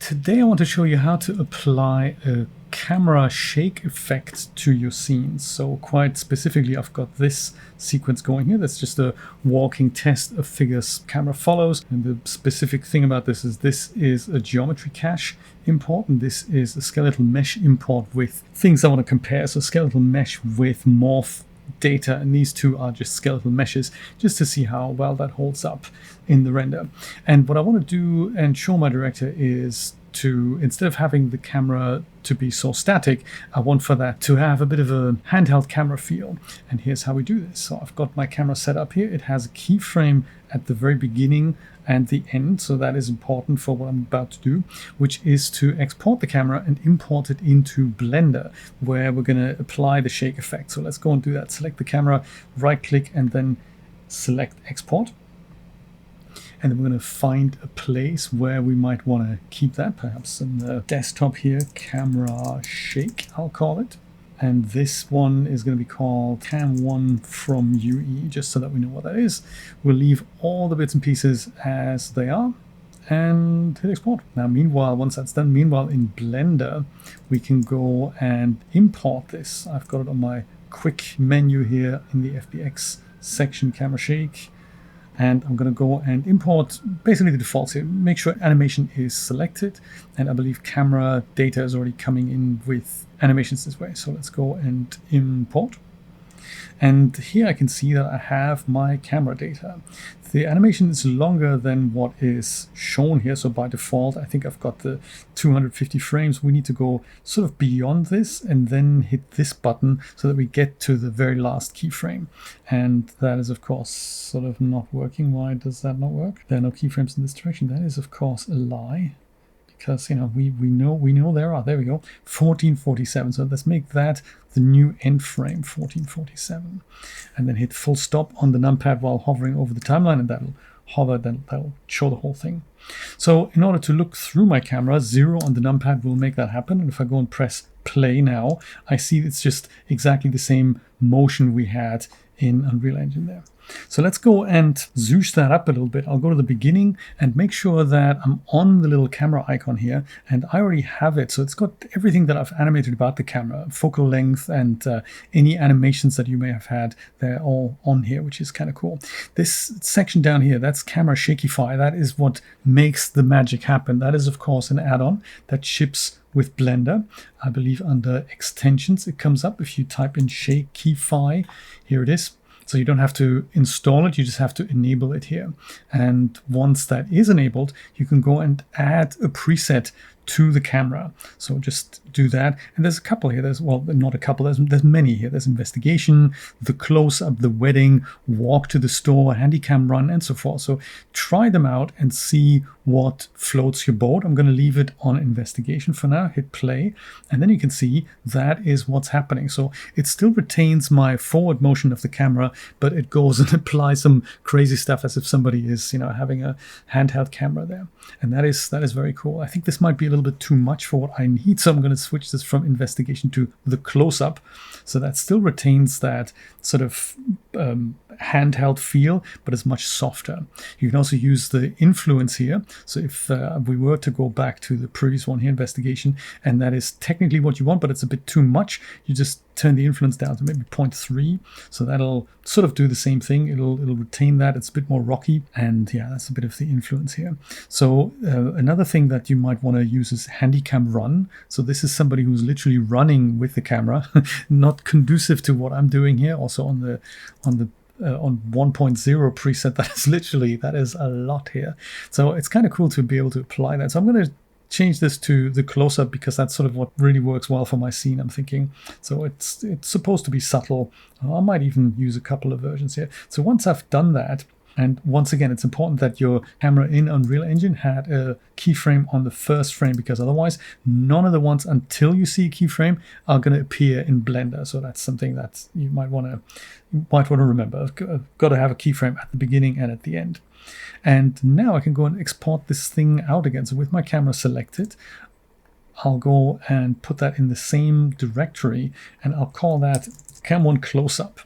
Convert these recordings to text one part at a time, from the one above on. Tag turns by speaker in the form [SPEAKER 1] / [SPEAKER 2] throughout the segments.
[SPEAKER 1] Today I want to show you how to apply a camera shake effect to your scenes. So quite specifically, I've got this sequence going here. That's just a walking test of figures camera follows. And the specific thing about this is a geometry cache import, and this is a skeletal mesh import with things I want to compare. So skeletal mesh with morph data, and these two are just skeletal meshes, just to see how well that holds up in the render. And what I want to do and show my director is to, instead of having the camera to be so static, I want for that to have a bit of a handheld camera feel. And here's how we do this. So I've got my camera set up here. It has a keyframe at the very beginning and the end, so that is important for what I'm about to do, which is to export the camera and import it into Blender, where we're going to apply the shake effect. So let's go and do that. Select the camera, right click, and then select export. And then we're going to find a place where we might want to keep that, perhaps in the desktop here, camera shake, I'll call it. And this one is going to be called Cam1 from UE, just so that we know what that is. We'll leave all the bits and pieces as they are and hit export. Now, meanwhile, once that's done, in Blender, we can go and import this. I've got it on my quick menu here in the FBX section, camera shake. And I'm going to go and import basically the defaults here. Make sure animation is selected. And I believe camera data is already coming in with animations this way. So let's go and import. And here I can see that I have my camera data. The animation is longer than what is shown here. So by default, I think I've got the 250 frames. We need to go sort of beyond this and then hit this button so that we get to the very last keyframe. And that is, of course, sort of not working. Why does that not work? There are no keyframes in this direction. That is, of course, a lie. Because, you know, we know there are. There we go. 1447. So let's make that the new end frame, 1447. And then hit full stop on the numpad while hovering over the timeline, and that'll hover, then that'll show the whole thing. So in order to look through my camera, 0 on the numpad will make that happen. And if I go and press play now, I see it's just exactly the same motion we had in Unreal Engine there. So let's go and zoosh that up a little bit. I'll go to the beginning and make sure that I'm on the little camera icon here, and I already have it. So it's got everything that I've animated about the camera, focal length, and any animations that you may have had. They're all on here, which is kind of cool. This section down here, that's camera Shakify. That is what makes the magic happen. That is, of course, an add-on that ships with Blender. I believe under extensions it comes up if you type in Shakify. Here it is. So you don't have to install it, you just have to enable it here. And once that is enabled, you can go and add a preset to the camera. So just do that. And there's a couple here. There's, well, not a couple, there's many here. There's investigation, the close-up, the wedding, walk to the store, handycam run, and so forth. So try them out and see what floats your boat. I'm going to leave it on investigation for now. Hit play, and then you can see that is what's happening. So it still retains my forward motion of the camera, but it goes and applies some crazy stuff as if somebody is, you know, having a handheld camera there. And that is very cool. I think this might be a little bit too much for what I need, so I'm going to switch this from investigation to the close-up, so that still retains that sort of handheld feel, but it's much softer. You can also use the influence here. So if we were to go back to the previous one here, investigation, and that is technically what you want, but it's a bit too much, you just turn the influence down to maybe 0.3. So that'll sort of do the same thing. It'll retain that. It's a bit more rocky. And yeah, that's a bit of the influence here. So another thing that you might want to use is handycam run. So this is somebody who's literally running with the camera, not conducive to what I'm doing here. Also on 1.0 preset, that is a lot here. So it's kind of cool to be able to apply that. So I'm going to change this to the close-up because that's sort of what really works well for my scene, I'm thinking. So it's supposed to be subtle. I might even use a couple of versions here. So once I've done that, and once again, it's important that your camera in Unreal Engine had a keyframe on the first frame, because otherwise none of the ones until you see a keyframe are going to appear in Blender. So that's something that you might want to remember. I've got to have a keyframe at the beginning and at the end. And now I can go and export this thing out again. So with my camera selected, I'll go and put that in the same directory, and I'll call that Cam1 Close-Up.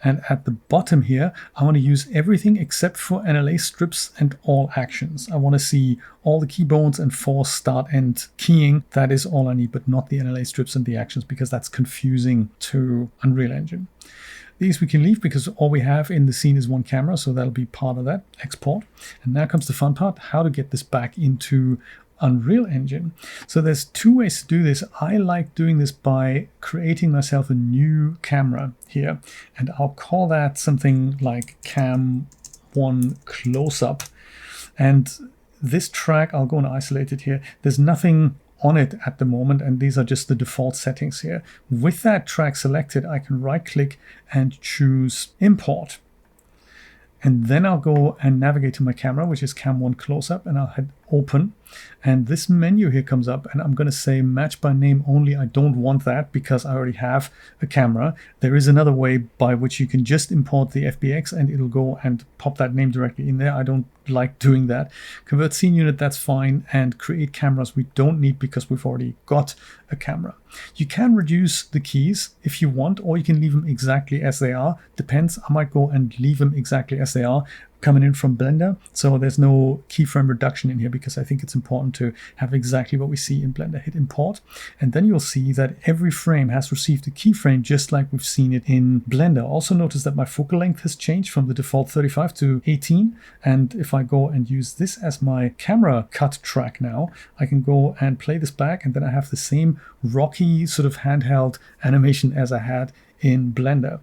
[SPEAKER 1] And at the bottom here, I want to use everything except for NLA strips and all actions. I want to see all the keybones and force start end keying. That is all I need, but not the NLA strips and the actions, because that's confusing to Unreal Engine. These we can leave because all we have in the scene is one camera, so that'll be part of that export. And now comes the fun part, how to get this back into Unreal Engine. So there's two ways to do this. I like doing this by creating myself a new camera here, and I'll call that something like Cam 1 Close-Up. And this track, I'll go and isolate it here. There's nothing on it at the moment, and these are just the default settings here. With that track selected, I can right click and choose import. And then I'll go and navigate to my camera, which is Cam 1 Close-Up, and I'll hit open. And this menu here comes up, and I'm going to say match by name only. I don't want that because I already have a camera. There is another way by which you can just import the FBX and it'll go and pop that name directly in there. I don't like doing that. Convert scene unit, that's fine. And create cameras we don't need because we've already got a camera. You can reduce the keys if you want, or you can leave them exactly as they are. Depends. I might go and leave them exactly as they are, coming in from Blender. So there's no keyframe reduction in here because I think it's important to have exactly what we see in Blender. Hit import, and then you'll see that every frame has received a keyframe just like we've seen it in Blender. Also notice that my focal length has changed from the default 35 to 18. And if I go and use this as my camera cut track now, I can go and play this back, and then I have the same rocky sort of handheld animation as I had in Blender.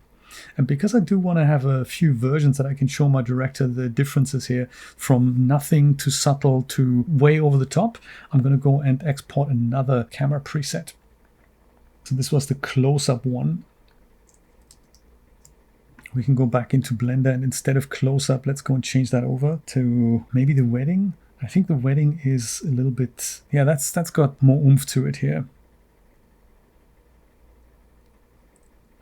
[SPEAKER 1] And because I do want to have a few versions that I can show my director the differences here from nothing to subtle to way over the top, I'm going to go and export another camera preset. So this was the close-up one. We can go back into Blender, and instead of close-up, let's go and change that over to maybe the wedding. I think the wedding is a little bit, yeah, that's got more oomph to it here.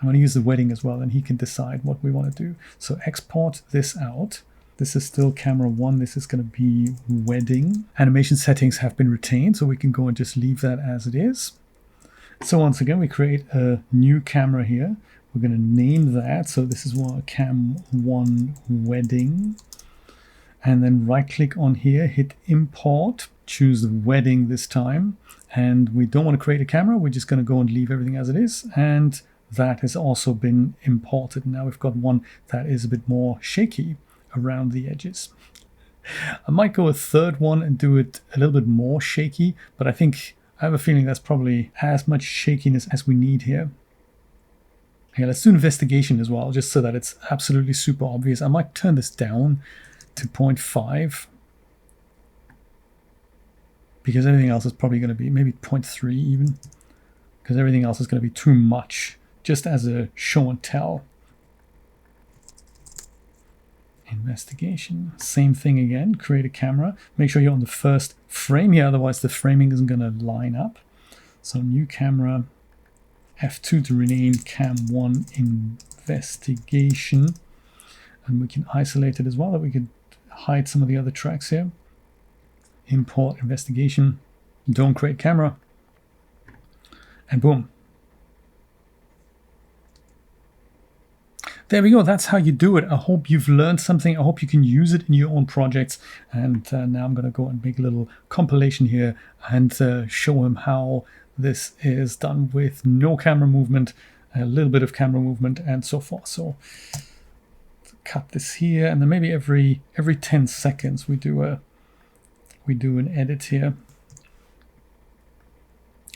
[SPEAKER 1] I'm going to use the wedding as well, and he can decide what we want to do. So export this out. This is still camera 1. This is going to be wedding. Animation settings have been retained, so we can go and just leave that as it is. So once again, we create a new camera here. We're going to name that. So this is what Cam 1 wedding. And then right click on here, hit import, choose the wedding this time. And we don't want to create a camera. We're just going to go and leave everything as it is. And that has also been imported. Now we've got one that is a bit more shaky around the edges. I might go a third one and do it a little bit more shaky, but I think I have a feeling that's probably as much shakiness as we need here. Okay, let's do investigation as well, just so that it's absolutely super obvious. I might turn this down to 0.5 because everything else is probably going to be maybe 0.3 even, because everything else is going to be too much. Just as a show and tell. Investigation, same thing again, create a camera. Make sure you're on the first frame here, otherwise the framing isn't going to line up. So new camera, F2 to rename Cam 1 Investigation. And we can isolate it as well, that we could hide some of the other tracks here. Import investigation, don't create camera, and boom. There we go. That's how you do it. I hope you've learned something. I hope you can use it in your own projects. And now I'm going to go and make a little compilation here and show him how this is done with no camera movement, a little bit of camera movement, and so forth. So cut this here, and then maybe every 10 seconds we do an edit here.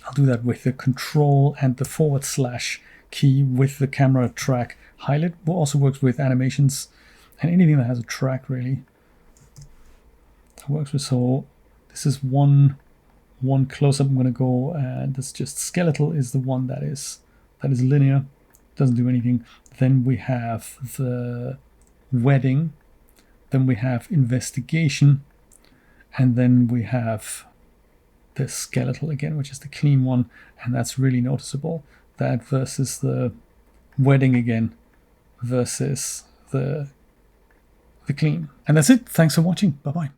[SPEAKER 1] I'll do that with the control and the / key with the camera track highlight. Also works with animations and anything that has a track, really. It works with, so this is one close-up. I'm going to go, and this just skeletal is the one that is linear, doesn't do anything. Then we have the wedding, then we have investigation, and then we have the skeletal again, which is the clean one, and that's really noticeable. That versus the wedding again versus the clean. And that's it. Thanks for watching. Bye-bye.